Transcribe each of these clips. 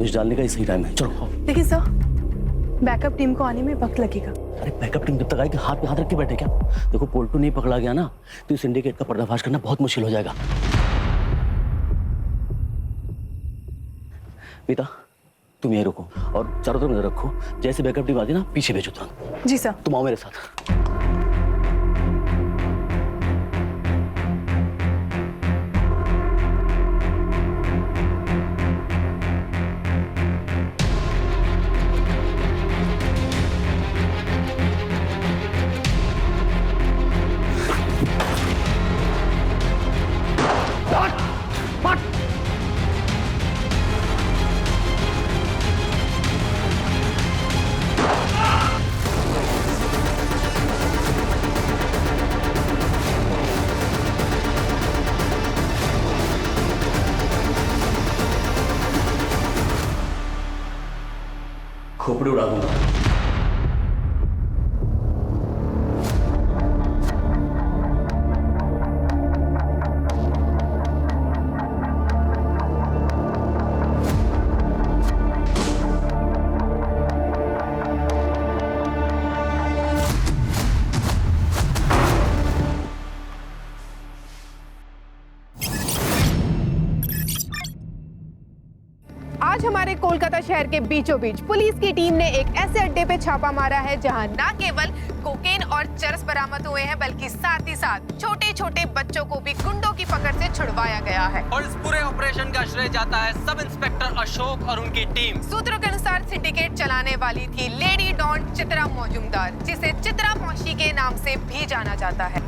Police डालने का ही सही टाइम है। चलो। देखिए सर, बैकअप टीम को आने में वक्त लगेगा। अरे बैकअप टीम जब तक आएगी हाथ पे हाथ रख के बैठे क्या? देखो पोल्टू नहीं पकड़ा गया ना तो इस सिंडिकेट का पर्दाफाश करना बहुत मुश्किल हो जाएगा। पीता तुम यहीं रुको और चारों तरफ नजर रखो, जैसे बैकअप टीम आती ना पीछे भेजो तुरंत। जी सर। तुम आओ मेरे साथ। खोपड़ी उड़ा दूंगा। आज हमारे कोलकाता शहर के बीचों बीच पुलिस की टीम ने एक ऐसे अड्डे पे छापा मारा है जहां न केवल कोकेन और चरस बरामद हुए हैं बल्कि साथ ही साथ छोटे छोटे बच्चों को भी गुंडों की पकड़ से छुड़वाया गया है। और इस पूरे ऑपरेशन का श्रेय जाता है सब इंस्पेक्टर अशोक और उनकी टीम। सूत्रों के अनुसार सिंडिकेट चलाने वाली थी लेडी डॉन चित्रा मौजूमदार, जिसे चित्रा मौशी के नाम से भी जाना जाता है।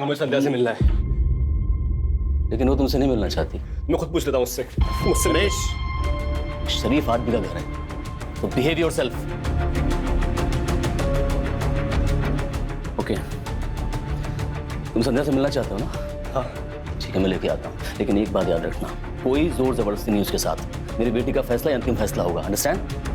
हमें संध्या से मिलना है, लेकिन वो तुमसे नहीं मिलना चाहती। मैं खुद पूछ लेता हूँ उससे। मुझसे सुरेश, शरीफ आदमी का घर है तो बिहेव योरसेल्फ। ओके, तुम संध्या से मिलना चाहते हो ना? हाँ। ठीक है, मैं लेके आता हूँ, लेकिन एक बात याद रखना, कोई जोर जबरदस्ती नहीं उसके साथ। मेरी बेटी का फैसला अंतिम फैसला होगा, अंडरस्टैंड?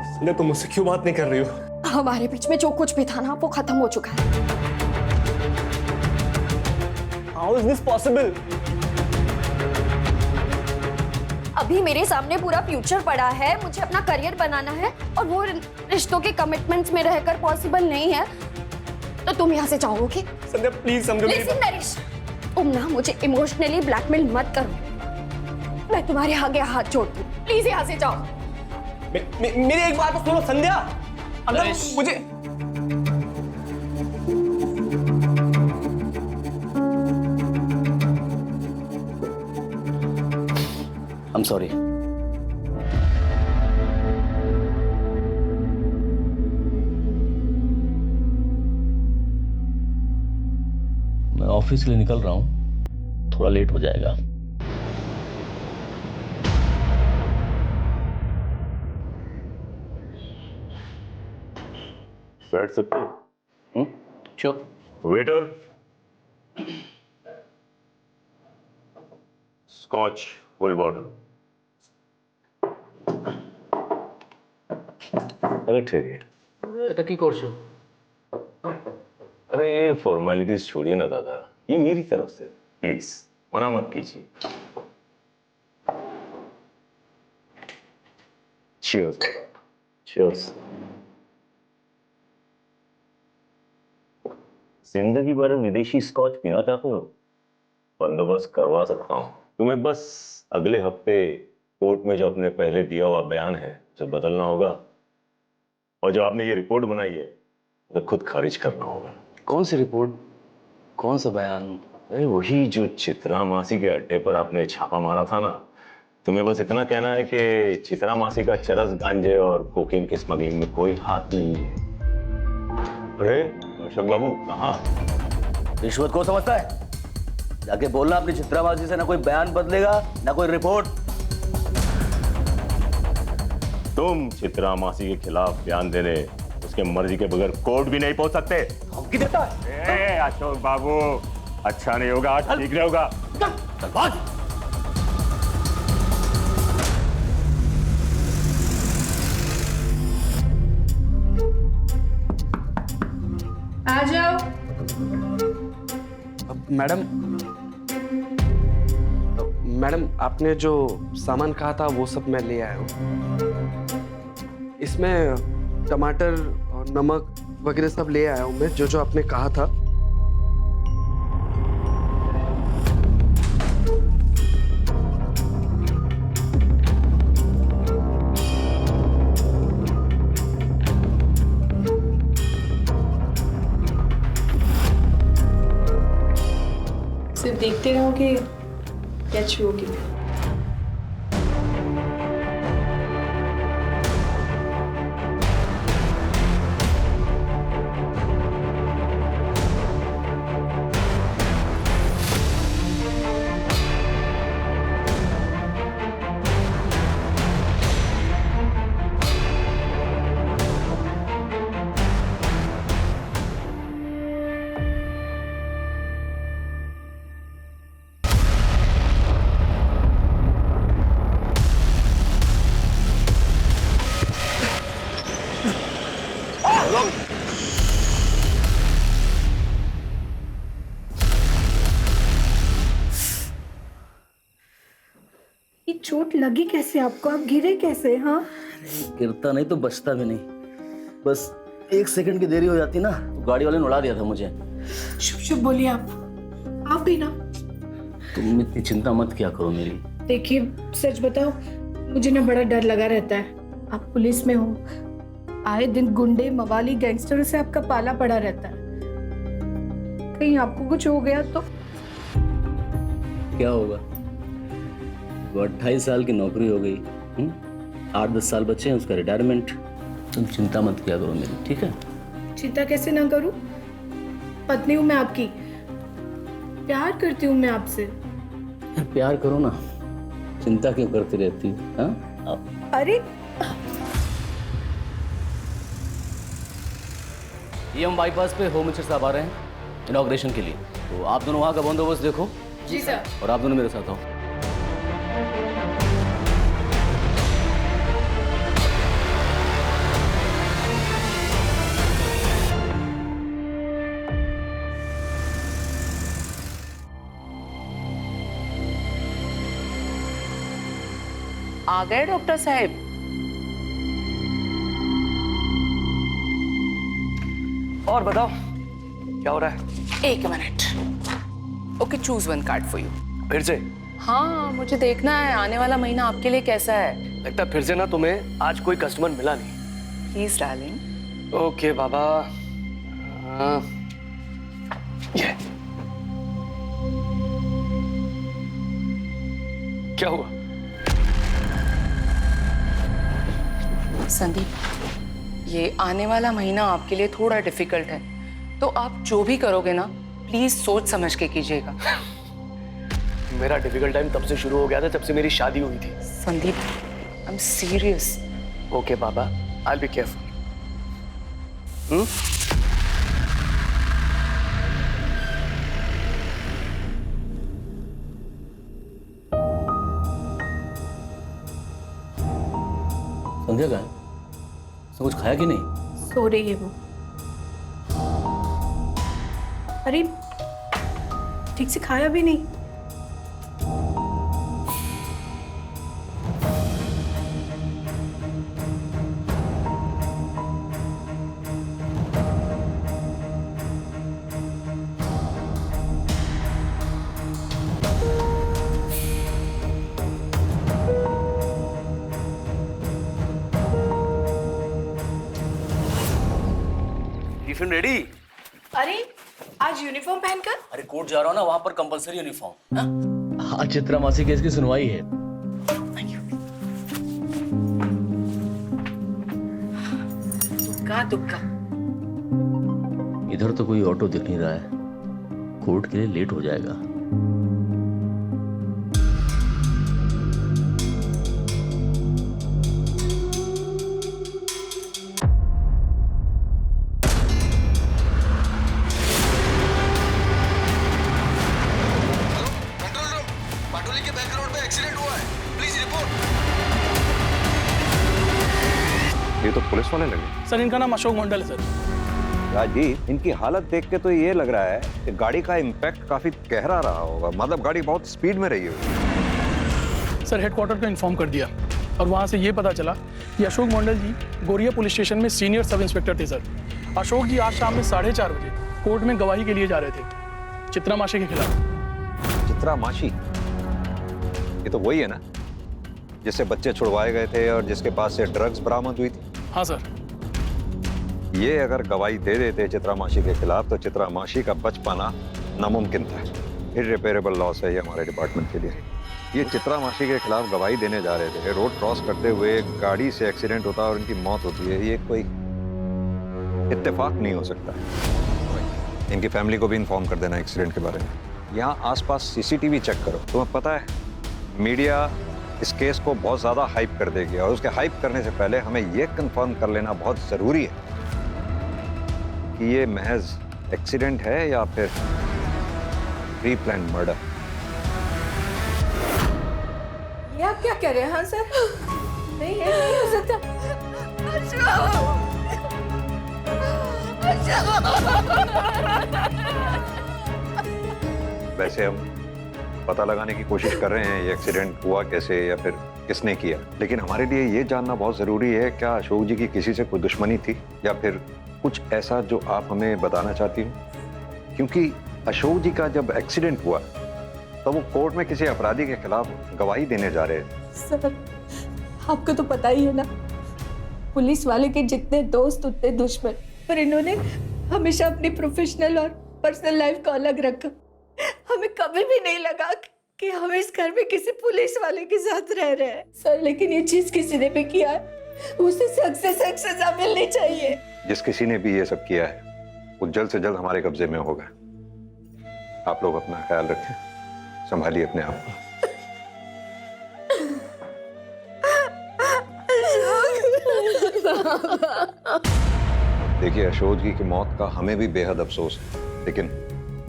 संध्या, तुम मुझसे क्यों बात नहीं कर रही हो? हमारे बीच में जो कुछ भी था ना वो खत्म हो चुका है। How is this possible? अभी मेरे सामने पूरा फ्यूचर पड़ा है, मुझे अपना करियर बनाना है और वो रिश्तों के कमिटमेंट्स में रहकर पॉसिबल नहीं है, तो तुम यहाँ से जाओगे? संध्या प्लीज समझो मेरी Listen, नरेश, तुम ना मुझे इमोशनली ब्लैकमेल मत करो। मैं तुम्हारे आगे हाथ जोड़ती हूँ, प्लीज यहाँ से जाओ। मेरी एक बात तो सुनो संध्या, अगर मुझे I'm sorry. मैं ऑफिस के लिए निकल रहा हूँ, थोड़ा लेट हो जाएगा। बैठ सकते हो? Sure. Waiter, scotch full bottle. अरे ठीक है। এটা কি করছো? अरे ये फॉर्मेलिटीज छोड़िए ना दादा, ये मेरी तरफ से प्लीज मना मत कीजिए। चीयर्स। चीयर्स। जिंदगी भर विदेशी स्कॉच पीना चाहते हो? बंदोबस्त करवा सकता हूँ। तुम्हें बस अगले हफ्ते कोर्ट में जो अपने पहले दिया हुआ बयान है उसे बदलना होगा, और जो आपने ये रिपोर्ट बनाई है उसे खुद खारिज करना होगा। कौन सी रिपोर्ट, कौन सा बयान? अरे वही जो चित्रा मासी के अड्डे पर आपने छापा मारा था ना। तुम्हें बस इतना कहना है कि चित्रा मासी का चरस, गांजे और कोकीन की स्मगलिंग में कोई हाथ नहीं है। अरे अशोक बाबू कहाँ? रिश्वत को समझता है? जाके बोलना अपनी चित्रा मासी से, ना कोई बयान बदलेगा ना कोई रिपोर्ट। तुम चित्रा मासी के खिलाफ बयान देने उसके मर्जी के बगैर कोर्ट भी नहीं पहुंच सकते। धमकी देता है। ए अशोक बाबू, अच्छा नहीं होगा, ठीक नहीं होगा। चल भाग। आ जाओ। मैडम आपने जो सामान कहा था वो सब मैं ले आया हूँ। इसमें टमाटर और नमक वगैरह सब ले आया हूँ मैं, जो जो आपने कहा था। सिर्फ देखते रहोगे या छुओगे? ये चोट लगी कैसे आपको? आप गिरे कैसे? हाँ, गिरता नहीं तो बचता भी नहीं। बस 1 सेकंड की देरी हो जाती ना, तो गाड़ी वाले ने उड़ा दिया था मुझे। शुभ शुभ बोलिए आप भी ना। तुम इतनी चिंता मत किया करो मेरी। देखिए सच बताओ, मुझे ना बड़ा डर लगा रहता है। आप पुलिस में हो, आए दिन गुंडे मवाली गैंगस्टरों से आपका पाला पड़ा रहता है। कहीं आपको कुछ हो गया तो? क्या होगा? वो 28 साल की नौकरी हो गई, 8-10 साल बचे हैं उसका रिटायरमेंट। तुम चिंता मत किया करो मेरी, ठीक है? चिंता कैसे ना करूं? पत्नी हूं मैं आपकी, प्यार करती हूँ मैं आपसे। प्यार करो ना, चिंता क्यों करती रहती हो? हाँ, अरे ये हम बाईपास पे होम मिनिस्टर साहब आ रहे हैं इनॉग्रेशन के लिए, तो आप दोनों वहाँ का बंदोबस्त देखो। जी सर। और आप दोनों मेरे साथ आओ। आ गए डॉक्टर साहब? और बताओ क्या हो रहा है? 1 minute. Okay, choose one card for you. फिर से? हाँ, मुझे देखना है आने वाला महीना आपके लिए कैसा है। लगता है फिर से ना तुम्हें आज कोई कस्टमर मिला नहीं। Please darling. ओके बाबा। ये क्या हुआ? संदीप, ये आने वाला महीना आपके लिए थोड़ा डिफिकल्ट है, तो आप जो भी करोगे ना प्लीज सोच समझ के कीजिएगा। मेरा डिफिकल्ट टाइम तब से शुरू हो गया था जब से मेरी शादी हुई थी। Sandeep, I am serious. Okay बाबा, I will be careful. Sandhya का है? उसने कुछ खाया कि नहीं? सो रही है वो। अरे ठीक से खाया भी नहीं। Tiffin ready? अरे आज यूनिफॉर्म पहनकर? अरे कोर्ट जा रहा हूँ ना, वहां पर कंपलसरी यूनिफॉर्म। हाँ, चित्रा मासी केस की सुनवाई है। दुक्का। इधर तो कोई ऑटो दिख नहीं रहा है, कोर्ट के लिए लेट हो जाएगा। ये तो पुलिस वाले लगे। सर इनका नाम अशोक मंडल है सर। राजीव, इनकी हालत देख के तो ये लग रहा है कि गाड़ी का इम्पैक्ट काफी गहरा रहा होगा, मतलब गाड़ी बहुत स्पीड में रही होगी। सर हेडक्वार्टर को इन्फॉर्म कर दिया और वहाँ से ये पता चला कि अशोक मंडल जी गोरिया पुलिस स्टेशन में सीनियर सब इंस्पेक्टर थे सर। अशोक जी आज शाम में 4:30 बजे कोर्ट में गवाही के लिए जा रहे थे चित्रा माशी के खिलाफ। चित्रा माशी, ये तो वही है ना जिससे बच्चे छुड़वाए गए थे और जिसके पास से ड्रग्स बरामद हुई थी? हाँ सर। ये अगर गवाही दे देते चित्रा माशी के खिलाफ तो चित्रा माशी का बच पाना नामुमकिन था। इररिपेरेबल लॉस है ये हमारे डिपार्टमेंट के लिए। ये चित्रा माशी के खिलाफ गवाही देने जा रहे थे, रोड क्रॉस करते हुए गाड़ी से एक्सीडेंट होता और उनकी मौत होती है, ये कोई इत्तेफाक नहीं हो सकता। इनकी फैमिली को भी इन्फॉर्म कर देना एक्सीडेंट के बारे में। यहाँ आसपास सीसीटीवी चेक करो। तुम्हें पता है मीडिया इस केस को बहुत ज़्यादा हाइप कर देगी और उसके हाइप करने से पहले हमें ये कंफर्म कर लेना बहुत ज़रूरी है कि ये महज एक्सीडेंट है या फिर प्री प्लान मर्डर। ये आप क्या कह रहे हैं? हाँ सर, नहीं है, नहीं हो सकता। वैसे हम पता लगाने की कोशिश कर रहे हैं ये एक्सीडेंट हुआ कैसे या फिर किसने किया, लेकिन हमारे लिए ये जानना बहुत ज़रूरी है क्या अशोक जी की किसी से कोई दुश्मनी थी या फिर कुछ ऐसा जो आप हमें बताना चाहती हो। क्योंकि अशोक जी का जब एक्सीडेंट हुआ तो वो कोर्ट में किसी अपराधी के खिलाफ गवाही देने जा रहे थे। सर, आपको तो पता ही है ना, पुलिस वाले के जितने दोस्त उतने दुश्मन, पर इन्होंने हमेशा अपनी प्रोफेशनल और पर्सनल लाइफ को अलग रखा। हमें कभी भी नहीं लगा कि हम इस घर में किसी पुलिस वाले के साथ रह रहे हैं सर, लेकिन ये चीज किसी ने भी किया है, उसे सख्त से सख्त सजा मिलनी चाहिए। जिस किसी ने भी ये सब किया है वो जल्द से जल्द हमारे कब्जे में होगा। आप लोग अपना ख्याल रखें, संभालिए अपने आप को। देखिए, अशोक जी की मौत का हमें भी बेहद अफसोस है, लेकिन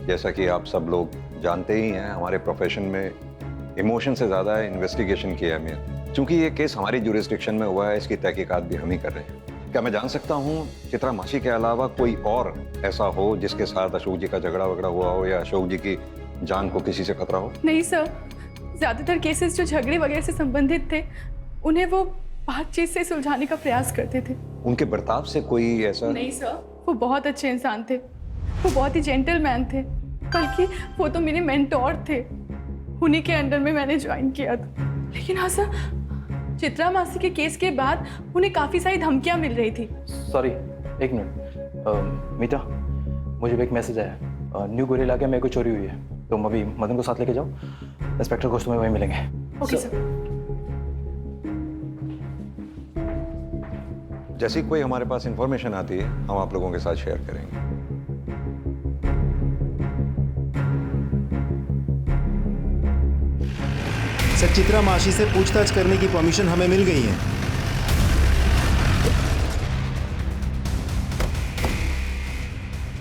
जैसा कि आप सब लोग जानते ही हैं हमारे प्रोफेशन में इमोशन से ज़्यादा इन्वेस्टिगेशन की अहमियत। क्योंकि ये केस हमारी जुरिस्डिक्शन में हुआ है, इसकी तहकीकात भी हम ही कर रहे हैं। क्या मैं जान सकता हूँ चित्रा माशी के अलावा कोई और ऐसा हो जिसके साथ अशोक जी का झगड़ा वगड़ा हुआ हो या अशोक जी की जान को किसी से खतरा हो? नहीं सर, ज्यादातर केसेस जो झगड़े वगैरह से संबंधित थे उन्हें वो बातचीत से सुलझाने का प्रयास करते थे। उनके बर्ताव से कोई ऐसा? नहीं सर, वो बहुत अच्छे इंसान थे, वो बहुत ही जेंटलमैन थे, बल्कि वो तो मेरे मेंटोर थे, उन्हीं के अंडर में मैंने ज्वाइन किया था। लेकिन हाँ सर, चित्रा मासी के केस के बाद उन्हें काफी सारी धमकियां मिल रही थी। सॉरी, एक मिनट। मीता, मुझे एक मैसेज आया, न्यू गोरिया इलाके में कोई चोरी हुई है, तुम अभी मदन को साथ लेके जाओ, इंस्पेक्टर को तुम्हें वहीं मिलेंगे। Okay sir. जैसी कोई हमारे पास इंफॉर्मेशन आती है हम आप लोगों के साथ शेयर करेंगे। सर, चित्रा माशी से पूछताछ करने की परमिशन हमें मिल गई है।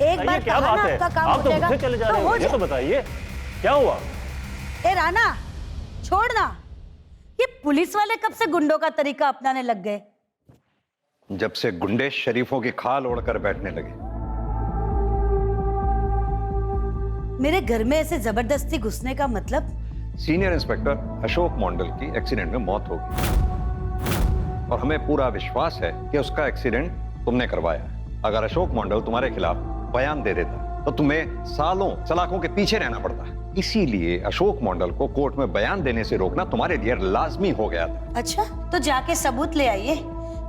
एक बार क्या बात है? आपका काम आप हो तो जाएगा मुझसे चले जा रहे हो, ये तो बताइए क्या हुआ? ए राना, छोड़ना, ये पुलिस वाले कब से गुंडों का तरीका अपनाने लग गए? जब से गुंडे शरीफों की खाल ओढ़कर बैठने लगे। मेरे घर में ऐसे जबरदस्ती घुसने का मतलब? सीनियर इंस्पेक्टर अशोक मंडल की एक्सीडेंट में मौत हो गई और हमें पूरा विश्वास है कि उसका एक्सीडेंट तुमने करवाया है। अगर अशोक मंडल तुम्हारे खिलाफ बयान दे देता तो तुम्हें सालों सलाखों के पीछे रहना पड़ता। इसीलिए अशोक मंडल को कोर्ट में बयान देने से रोकना तुम्हारे लिए लाजमी हो गया था। अच्छा, तो जाके सबूत ले आइए,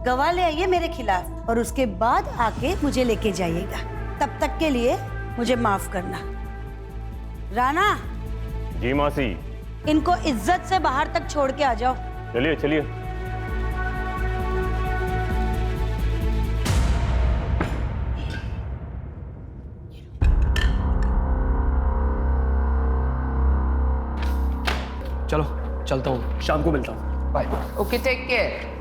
गवाह ले आइए मेरे खिलाफ, और उसके बाद आके मुझे लेके जाइएगा। तब तक के लिए मुझे माफ करना। राना जी मासी, इनको इज्जत से बाहर तक छोड़ के आ जाओ। चलिए चलिए। चलो चलता हूँ, शाम को मिलता हूँ, bye. Okay, take care.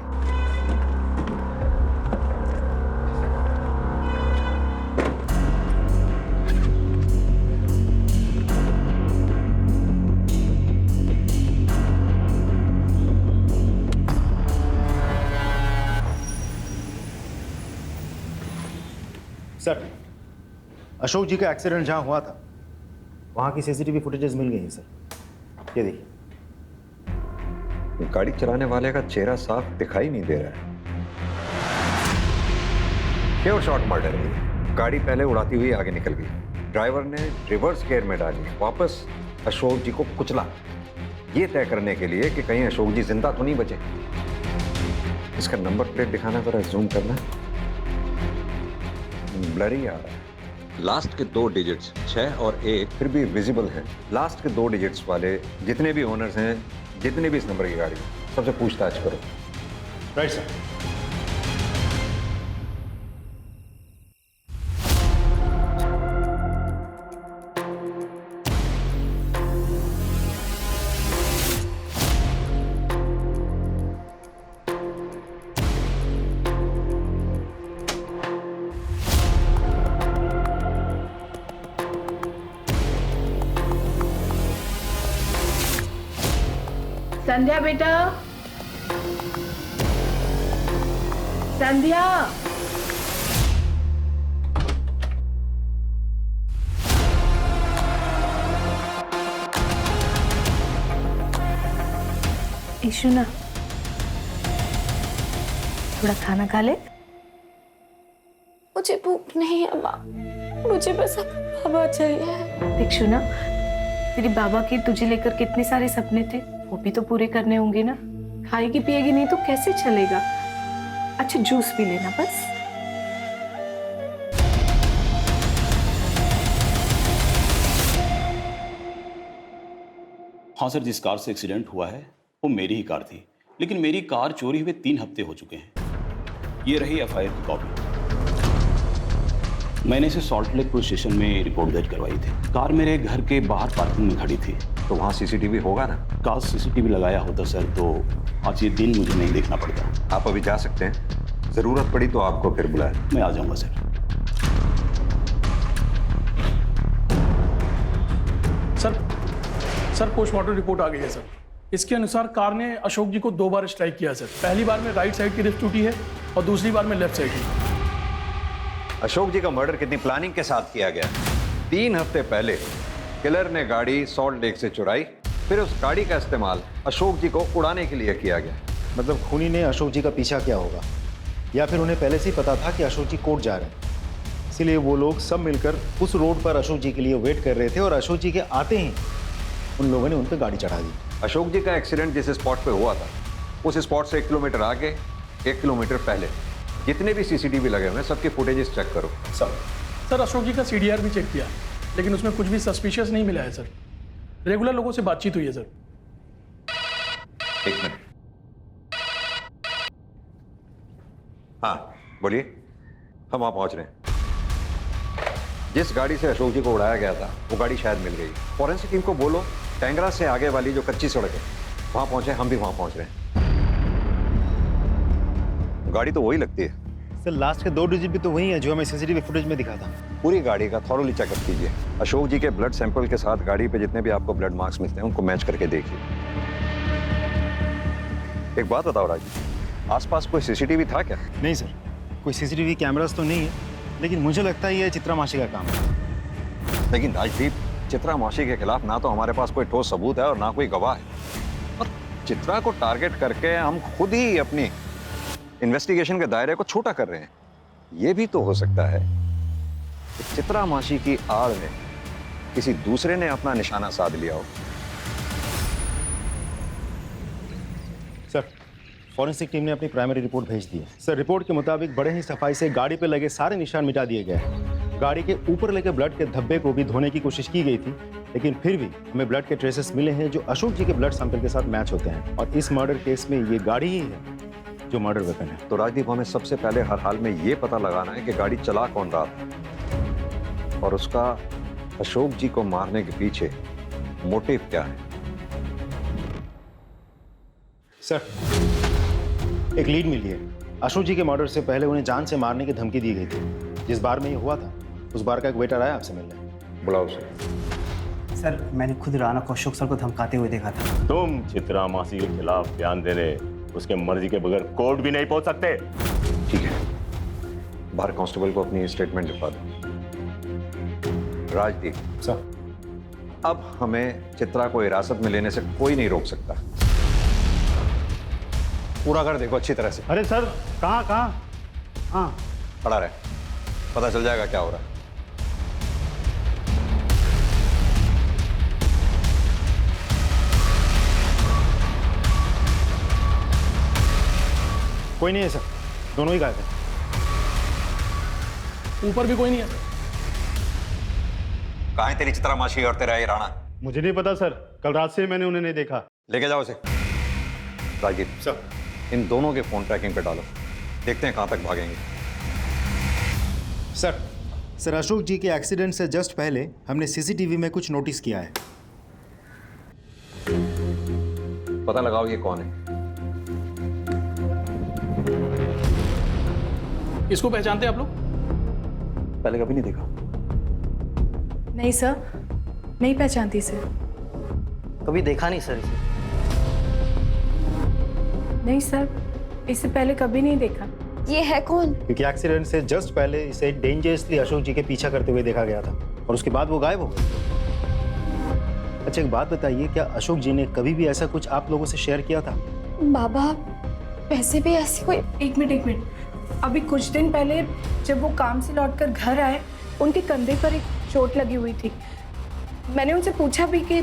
Ashok ji का एक्सीडेंट जहां हुआ था वहां की सीसीटीवी फुटेजेस मिल गई हैं सर। ये देखिए। गाड़ी चलाने वाले का चेहरा साफ दिखाई नहीं दे रहा है। प्योर शॉट मर्डर है। गाड़ी पहले उड़ाती हुई आगे निकल गई, ड्राइवर ने रिवर्स गियर में डाली, वापस अशोक जी को कुचला, ये तय करने के लिए कि कहीं अशोक जी जिंदा तो नहीं बचे। इसका नंबर प्लेट दिखाना, जरा जूम करना, ब्लरी आ रहा है। लास्ट के 2 डिजिट्स 6 और 1 फिर भी विजिबल हैं। लास्ट के 2 डिजिट्स वाले जितने भी ओनर्स हैं, जितने भी इस नंबर की गाड़ी, सबसे पूछताछ करो। Right sir. संध्या बेटा, संध्या। ईशु ना, थोड़ा खाना खा ले। मुझे भूख नहीं है माँ, मुझे बस बाबा चाहिए। देख शुना, तेरी बाबा के तुझे लेकर कितने सारे सपने थे, वो भी तो पूरे करने होंगे ना। खाएगी पिएगी नहीं तो कैसे चलेगा। अच्छा जूस भी लेना बस। हाँ सर, जिस कार से एक्सीडेंट हुआ है वो मेरी ही कार थी, लेकिन मेरी कार चोरी हुए 3 हफ्ते हो चुके हैं। ये रही एफआईआर की कॉपी। मैंने इसे सॉल्ट लेक पुलिस स्टेशन में रिपोर्ट दर्ज करवाई थी। कार मेरे घर के बाहर पार्किंग में खड़ी थी। तो वहाँ सीसीटीवी होगा ना? काश सीसीटीवी लगाया होता सर, तो आज ये दिन मुझे नहीं देखना पड़ता। आप अभी जा सकते हैं, जरूरत पड़ी तो आपको फिर बुलाएं। मैं आ जाऊंगा सर। सर पोस्टमार्टम रिपोर्ट आ गई है सर। इसके अनुसार कार ने अशोक जी को 2 बार स्ट्राइक किया सर। पहली बार में राइट साइड की रिस्ट टूटी है और दूसरी बार में लेफ्ट साइड की। अशोक जी का मर्डर कितनी प्लानिंग के साथ किया गया। 3 हफ्ते पहले किलर ने गाड़ी सॉल्ट लेक से चुराई, फिर उस गाड़ी का इस्तेमाल अशोक जी को उड़ाने के लिए किया गया। मतलब खूनी ने अशोक जी का पीछा किया होगा, या फिर उन्हें पहले से ही पता था कि अशोक जी कोर्ट जा रहे हैं, इसीलिए वो लोग सब मिलकर उस रोड पर अशोक जी के लिए वेट कर रहे थे और अशोक जी के आते ही उन लोगों ने उन पर गाड़ी चढ़ा दी। अशोक जी का एक्सीडेंट जिस स्पॉट पे हुआ था, उस स्पॉट से 1 किलोमीटर आगे, 1 किलोमीटर पहले जितने भी सीसीटीवी लगे हुए हैं सबके फुटेजेस चेक करो। सर अशोक जी का सीडीआर भी चेक किया, लेकिन उसमें कुछ भी सस्पिशियस नहीं मिला है सर। रेगुलर लोगों से बातचीत हुई है सर। 1 मिनट। हाँ बोलिए, हम वहाँ पहुँच रहे हैं। जिस गाड़ी से अशोक जी को उड़ाया गया था वो गाड़ी शायद मिल गई। फॉरेंसिक टीम को बोलो टेंगरा से आगे वाली जो कच्ची सड़क है वहाँ पहुँचे, हम भी वहाँ पहुँच रहे हैं। गाड़ी तो वही लगती है सर। लास्ट के 2 डिजिट भी तो वही है जो हमें सीसीटीवी फुटेज में दिखा था। पूरी गाड़ी का थॉरोली चेकअप कीजिए। अशोक जी के ब्लड सैंपल के साथ गाड़ी पे जितने भी आपको ब्लड मार्क्स मिलते हैं उनको मैच करके देखिए। एक बात बताओ राजू, आसपास कोई सीसीटीवी था क्या? नहीं सर, कोई सीसीटीवी कैमरास तो नहीं है, लेकिन मुझे लगता है ये चित्रा मासी का काम है। लेकिन राजदीप, चित्रा मासी के खिलाफ ना तो हमारे पास कोई ठोस सबूत है और ना कोई गवाह है, और चित्रा को टारगेट करके हम खुद ही अपनी इन्वेस्टिगेशन के दायरे को छोटा कर रहे हैं। यह भी तो हो सकता है कि चित्रा मासी की आड़ में किसी दूसरे ने अपना निशाना साध लिया हो। सर फॉरेंसिक टीम ने अपनी प्राइमरी रिपोर्ट भेज दी है। सर रिपोर्ट के मुताबिक बड़े ही सफाई से गाड़ी पे लगे सारे निशान मिटा दिए गए हैं। गाड़ी के ऊपर लगे ब्लड के धब्बे को भी धोने की कोशिश की गई थी, लेकिन फिर भी हमें ब्लड के ट्रेसेस मिले हैं जो अशोक जी के ब्लड सैंपल के साथ मैच होते हैं, और इस मर्डर केस में ये गाड़ी ही है जो मर्डर वेपन है। तो राजदीप, हमें सबसे पहले हर हाल में ये पता लगाना है कि गाड़ी चला कौन रहा था और उसका अशोक जी को मारने के पीछे मोटिव क्या है। सर एक लीड मिली है। अशोक जी के मर्डर से पहले उन्हें जान से मारने की धमकी दी गई थी। जिस बार में ये हुआ था उस बार का एक वेटर आया आपसे मिलने। बुलाओ सर। सर मैंने खुद राणा को अशोक सर को धमकाते हुए देखा था। तुम चित्रा मासी के खिलाफ बयान देने उसके मर्जी के बगैर कोर्ट भी नहीं पहुंच सकते। ठीक है, बाहर कांस्टेबल को अपनी स्टेटमेंट लिखवा दो। राजदीप सर, अब हमें चित्रा को हिरासत में लेने से कोई नहीं रोक सकता। पूरा कर देखो अच्छी तरह से। अरे सर, कहाँ? हाँ, खड़ा रहे, पता चल जाएगा क्या हो रहा है। कोई नहीं है सर, दोनों ही गायब हैं। ऊपर भी कोई नहीं है सर। कहाँ है तेरी चित्रा मासी और तेरा ये राणा? मुझे नहीं पता सर, कल रात से मैंने उन्हें नहीं देखा। लेके जाओ उसे। राजदीप सर, इन दोनों के फोन ट्रैकिंग पे डालो, देखते हैं कहाँ तक भागेंगे। सर, अशोक जी के एक्सीडेंट से जस्ट पहले हमने सीसीटीवी में कुछ नोटिस किया है। पता लगाओ ये कौन है। इसको पहचानते हैं आप लोग? पहले कभी नहीं देखा। नहीं सर, नहीं पहचानती सर। कभी देखा नहीं सर इसे। नहीं सर, इससे पहले कभी नहीं देखा। ये है कौन? क्योंकि एक्सीडेंट से जस्ट पहले इसे डेंजरसली अशोक जी के पीछा करते हुए देखा गया था और उसके बाद वो गायब हो गए। अच्छा, एक बात बताइए, क्या अशोक जी ने कभी भी ऐसा कुछ आप लोगों से शेयर किया था? बाबा, वैसे भी ऐसी कोई... एक मिनट। अभी कुछ दिन पहले जब वो काम से लौटकर घर आए, उनके कंधे पर एक चोट लगी हुई थी। मैंने उनसे पूछा भी कि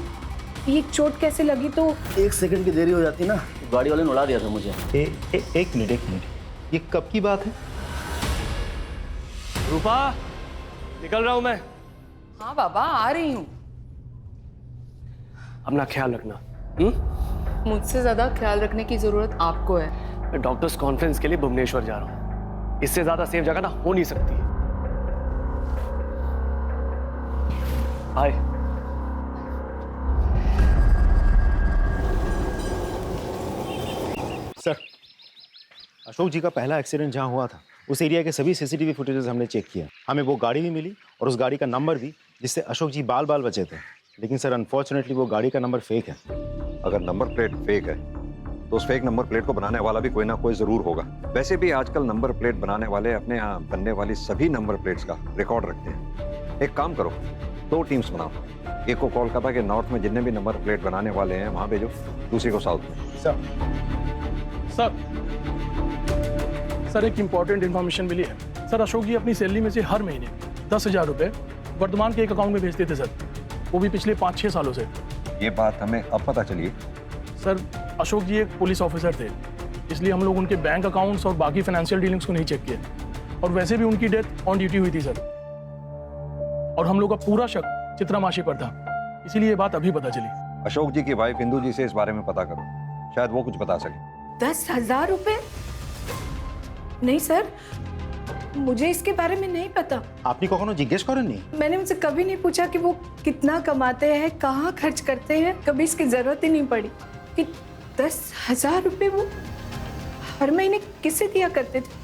ये चोट कैसे लगी, तो 1 सेकंड की देरी हो जाती ना, गाड़ी वाले ने उड़ा दिया था मुझे। एक मिनट, ये कब की बात है? रूपा, निकल रहा हूं मैं। हाँ बाबा, आ रही हूँ। अपना ख्याल रखना। मुझसे ज्यादा ख्याल रखने की जरूरत आपको है। मैं डॉक्टर्स कॉन्फ्रेंस के लिए भुवनेश्वर जा रहा हूँ। इससे ज्यादा सेफ जगह ना हो नहीं सकती। बाय। सर, अशोक जी का पहला एक्सीडेंट जहां हुआ था, उस एरिया के सभी सीसीटीवी फुटेजेस हमने चेक किया। हमें वो गाड़ी भी मिली और उस गाड़ी का नंबर भी, जिससे अशोक जी बाल बचे थे। लेकिन सर, अनफॉर्चुनेटली वो गाड़ी का नंबर फेक है। अगर नंबर प्लेट फेक है तो उस फेक नंबर प्लेट को बनाने वाला भी कोई ना कोई जरूर होगा। वैसे भी आजकल नंबर प्लेट बनाने वाले अपने यहाँ बनने वाली सभी नंबर प्लेट्स का रिकॉर्ड रखते हैं। एक काम करो, 2 टीम्स बनाओ। एक को कोलकाता के नॉर्थ में जितने भी नंबर प्लेट बनाने वाले हैं वहां भेजो, दूसरी को साउथ में। सर, एक इंपॉर्टेंट इन्फॉर्मेशन मिली है। सर, अशोक जी अपनी सैलरी में से हर महीने 10,000 रुपए वर्तमान के एक अकाउंट में भेजते थे सर, वो भी पिछले 5-6 सालों से। ये बात हमें अब पता चली है। सर, अशोक जी एक पुलिस ऑफिसर थे, इसलिए हम लोग उनके बैंक अकाउंट्स और बाकी फाइनेंशियल डीलिंग्स को नहीं चेक किए। और वैसे भी उनकी डेथ ऑन ड्यूटी हुई थी सर, और हम लोग का पूरा शक चित्रा मासी पर था, इसीलिए ये बात अभी पता चली। अशोक जी की वाइफ इंदू जी से इस बारे में पता करो, शायद वो कुछ बता सके। 10,000 रुपए? नहीं सर, मुझे इसके बारे में नहीं पता। आपने कखनो जिज्ञेस करें नहीं? मैंने उनसे कभी नहीं पूछा कि वो कितना कमाते हैं, कहाँ खर्च करते हैं। कभी इसकी जरूरत ही नहीं पड़ी कि 10,000 रुपए वो हर महीने किससे दिया करते थे।